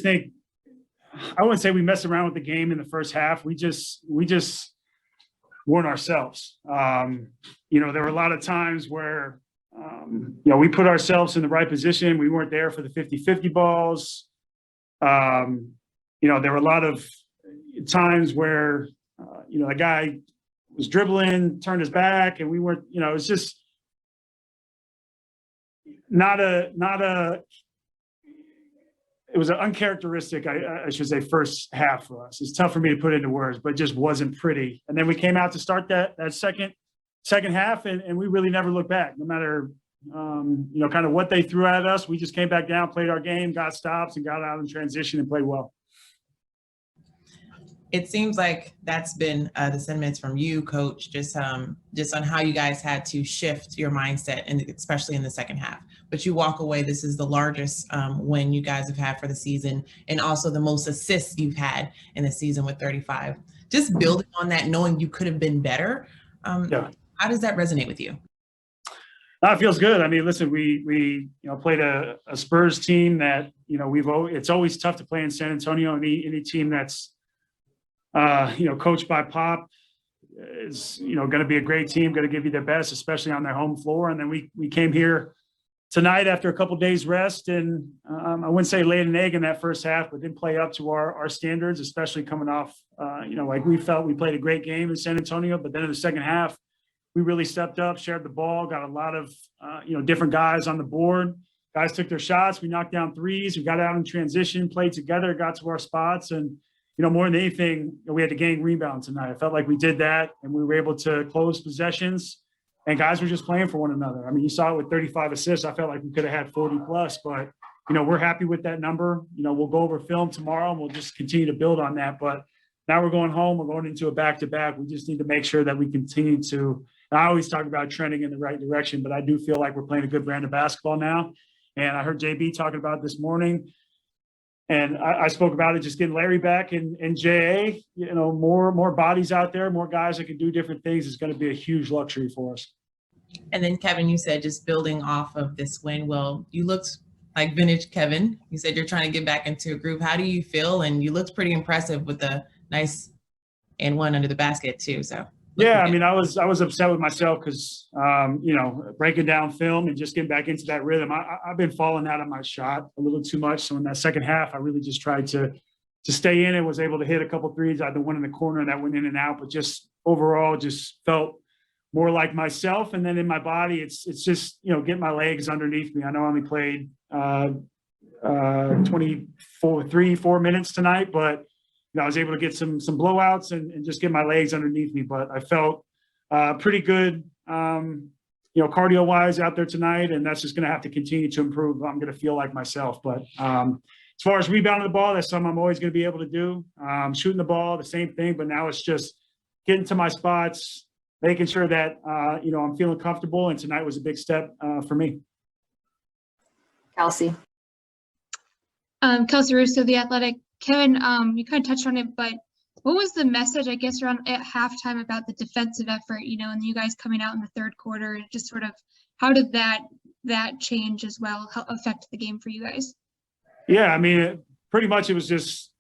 just think, I wouldn't say we messed around with the game in the first half. We just weren't ourselves. There were a lot of times where, we put ourselves in the right position. We weren't there for the 50-50 balls. There were a lot of times where, the guy was dribbling, turned his back, and we weren't, it was just it was an uncharacteristic, I should say, first half for us. It's tough for me to put into words, but it just wasn't pretty. And then we came out to start that second half, and we really never looked back. No matter, kind of what they threw at us, we just came back down, played our game, got stops, and got out in transition and played well. It seems like that's been the sentiments from you, Coach, just on how you guys had to shift your mindset, and especially in the second half. But you walk away, this is the largest win you guys have had for the season, and also the most assists you've had in the season with 35. Just building on that, knowing you could have been better. How does that resonate with you? It feels good. I mean, listen, we played a Spurs team that, it's always tough to play in San Antonio. Any team that's coached by Pop is, going to be a great team, going to give you their best, especially on their home floor. And then we came here tonight after a couple of days rest, and I wouldn't say laid an egg in that first half, but didn't play up to our standards, especially coming off, like we felt we played a great game in San Antonio, but then in the second half, we really stepped up, shared the ball, got a lot of, different guys on the board. Guys took their shots. We knocked down threes. We got out in transition, played together, got to our spots. And, more than anything, we had to gain rebound tonight. I felt like we did that, and we were able to close possessions, and guys were just playing for one another. I mean, you saw it with 35 assists. I felt like we could have had 40 plus, but, we're happy with that number. We'll go over film tomorrow, and we'll just continue to build on that. But now we're going home. We're going into a back-to-back. We just need to make sure that we continue to – I always talk about trending in the right direction, but I do feel like we're playing a good brand of basketball now. And I heard JB talking about it this morning, and I spoke about it, just getting Larry back and JA, more bodies out there, more guys that can do different things is going to be a huge luxury for us. And then, Kevin, you said just building off of this win, well, you looked like vintage Kevin. You said you're trying to get back into a groove. How do you feel? And you looked pretty impressive with a nice and one under the basket too, so. Yeah, I mean, I was upset with myself because, breaking down film and just getting back into that rhythm. I've been falling out of my shot a little too much. So in that second half, I really just tried to stay in it, was able to hit a couple threes. I had the one in the corner that went in and out, but just overall just felt more like myself. And then in my body, it's just, getting my legs underneath me. I know I only played 4 minutes tonight, but I was able to get some blowouts and just get my legs underneath me. But I felt pretty good, cardio-wise out there tonight, and that's just going to have to continue to improve. I'm going to feel like myself. But as far as rebounding the ball, that's something I'm always going to be able to do. Shooting the ball, the same thing, but now it's just getting to my spots, making sure that, I'm feeling comfortable, and tonight was a big step for me. Kelsey. Kelsey Russo, The Athletic. Kevin, you kind of touched on it, but what was the message, I guess, around at halftime about the defensive effort, and you guys coming out in the third quarter, and just sort of how did that change as well affect the game for you guys? Yeah, I mean, pretty much it was just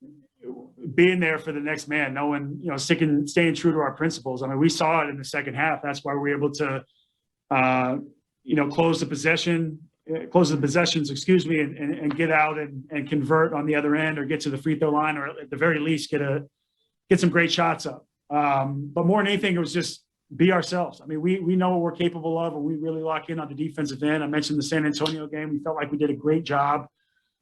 being there for the next man, knowing, staying true to our principles. I mean, we saw it in the second half. That's why we were able to, close the possessions, and get out and convert on the other end, or get to the free throw line, or at the very least get some great shots up. But more than anything, it was just be ourselves. I mean, we know what we're capable of, and we really lock in on the defensive end. I mentioned the San Antonio game. We felt like we did a great job,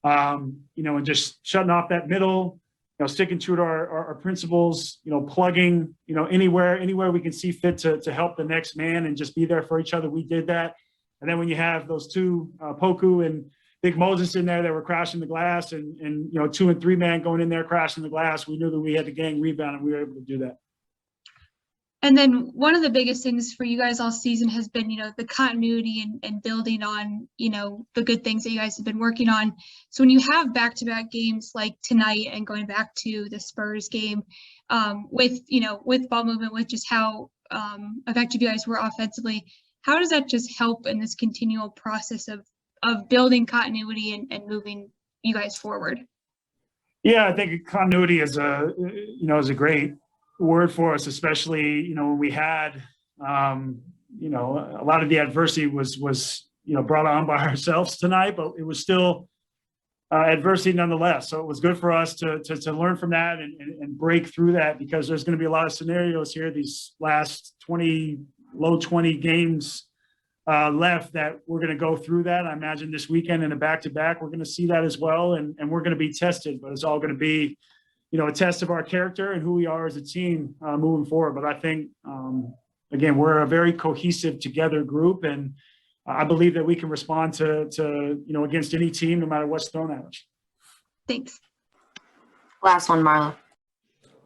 and just shutting off that middle, sticking true to our principles, plugging, anywhere we can see fit to help the next man and just be there for each other. We did that. And then when you have those two, Poku and Big Moses in there that were crashing the glass, and 2 and 3 man going in there crashing the glass, we knew that we had to gang rebound, and we were able to do that. And then one of the biggest things for you guys all season has been, the continuity and building on, the good things that you guys have been working on. So when you have back-to-back games like tonight and going back to the Spurs game, with ball movement, with just how effective you guys were offensively, how does that just help in this continual process of building continuity and moving you guys forward? Yeah, I think continuity is a great word for us, especially, when we had, a lot of the adversity was brought on by ourselves tonight, but it was still adversity nonetheless. So it was good for us to learn from that and break through that, because there's going to be a lot of scenarios here these last low 20 games left that we're going to go through that. I imagine this weekend in a back-to-back, we're going to see that as well. And we're going to be tested, but it's all going to be, a test of our character and who we are as a team moving forward. But I think, again, we're a very cohesive together group, and I believe that we can respond to against any team, no matter what's thrown at us. Thanks. Last one, Marla.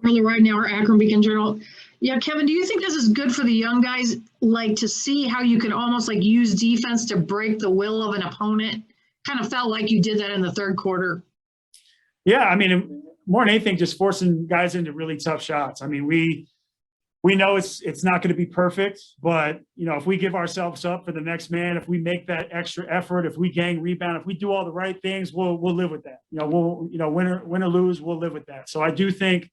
Marla Ridenour, Akron Beacon Journal. Yeah, Kevin, do you think this is good for the young guys, like to see how you can almost like use defense to break the will of an opponent? Kind of felt like you did that in the third quarter. Yeah, I mean, more than anything, just forcing guys into really tough shots. I mean, we know it's not going to be perfect, but if we give ourselves up for the next man, if we make that extra effort, if we gang rebound, if we do all the right things, we'll live with that. Win or lose, we'll live with that. So I do think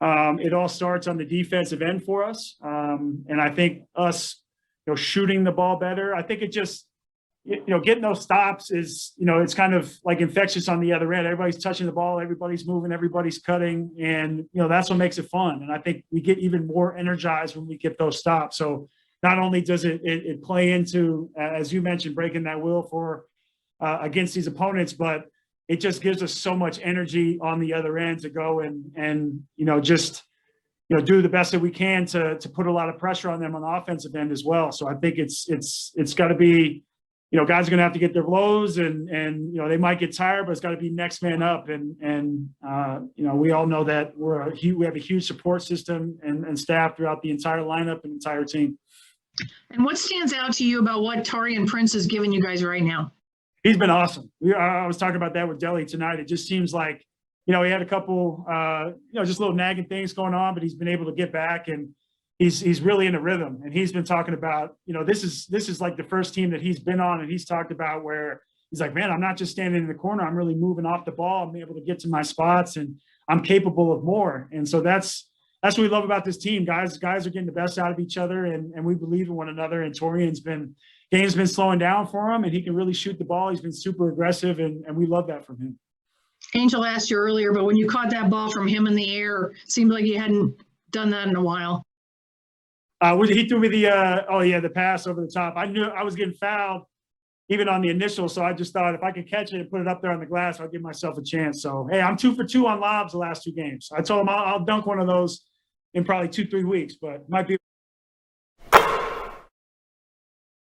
it all starts on the defensive end for us, and I think us, shooting the ball better. I think it just, getting those stops is, it's kind of like infectious on the other end. Everybody's touching the ball, everybody's moving, everybody's cutting, and that's what makes it fun. And I think we get even more energized when we get those stops. So not only does it play into, as you mentioned, breaking that will for against these opponents, but it just gives us so much energy on the other end to go and just do the best that we can to put a lot of pressure on them on the offensive end as well. So I think it's got to be, guys are going to have to get their blows, and they might get tired, but it's got to be next man up. And we all know that we have a huge support system and staff throughout the entire lineup and entire team. And what stands out to you about what Taurean Prince has given you guys right now? He's been awesome. I was talking about that with Deli tonight. It just seems like, he had a couple, just little nagging things going on, but he's been able to get back, and he's really in a rhythm. And he's been talking about, this is like the first team that he's been on, and he's talked about where he's like, man, I'm not just standing in the corner. I'm really moving off the ball. I'm able to get to my spots, and I'm capable of more. And so that's what we love about this team. Guys are getting the best out of each other, and we believe in one another. And Taurean's game's been slowing down for him, and he can really shoot the ball. He's been super aggressive, and we love that from him. Angel asked you earlier, but when you caught that ball from him in the air, it seemed like you hadn't done that in a while. He threw me the pass over the top. I knew I was getting fouled even on the initial, so I just thought if I could catch it and put it up there on the glass, I'll give myself a chance. So, hey, I'm 2 for 2 on lobs the last 2 games. I told him I'll dunk one of those in probably 2-3 weeks, but might be